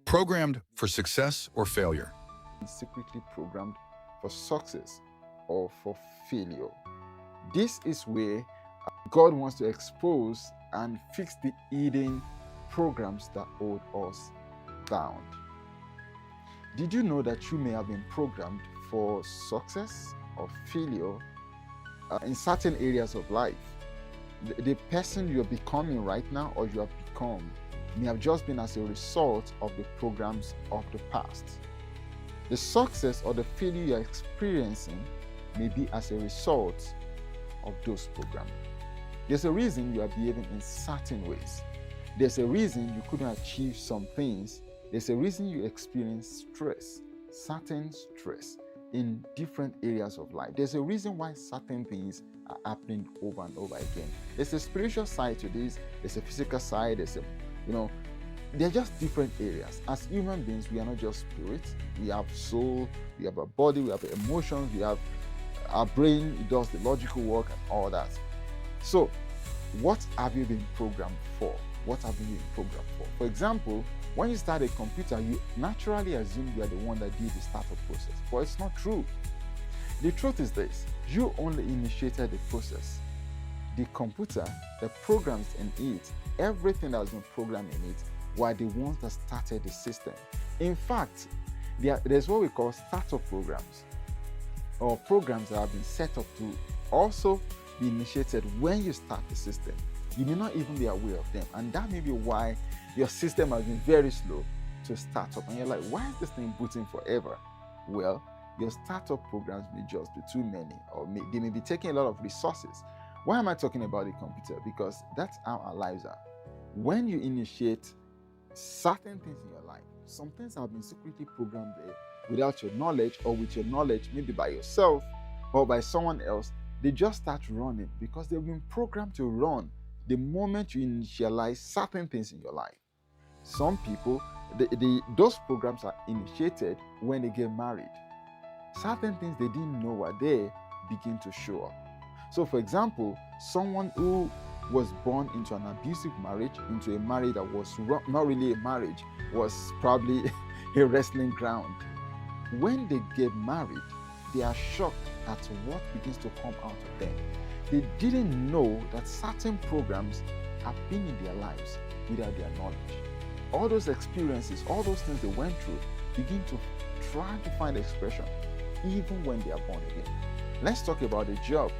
Programmed for success or failure. Secretly programmed for success or for failure. This is where God wants to expose and fix the hidden programs that hold us bound. Did you know that you may have been programmed for success or failure in certain areas of life? The person you're becoming right now or you have become may have just been as a result of the programs of the past. The success or the failure you're experiencing may be as a result of those programs. There's a reason you are behaving in certain ways. There's a reason you couldn't achieve some things. There's a reason you experience stress, certain stress in different areas of life. There's a reason why certain things are happening over and over again. There's a spiritual side to this, there's a physical side, they're just different areas. As human beings, we are not just spirits. We have soul, we have a body, we have emotions, we have our brain, it does the logical work and all that. So, what have you been programmed for? What have you been programmed for? For example, when you start a computer, you naturally assume you are the one that did the startup process. But it's not true. The truth is this: you only initiated the process. The computer, the programs in it, everything that has been programmed in it, were the ones that started the system. In fact, there's what we call startup programs, or programs that have been set up to also be initiated when you start the system. You may not even be aware of them, and that may be why your system has been very slow to start up. And you're like, why is this thing booting forever? Well, your startup programs may just be too many, or they may be taking a lot of resources. Why am I talking about the computer? Because that's how our lives are. When you initiate certain things in your life, some things have been secretly programmed there without your knowledge, or with your knowledge, maybe by yourself or by someone else. They just start running because they've been programmed to run the moment you initialize certain things in your life. Some people, those programs are initiated when they get married. Certain things they didn't know were there begin to show up. So, for example, someone who was born into an abusive marriage, into a marriage that was not really a marriage, was probably a wrestling ground. When they get married, they are shocked at what begins to come out of them. They didn't know that certain programs have been in their lives without their knowledge. All those experiences, all those things they went through, begin to try to find expression even when they are born again. Let's talk about a job.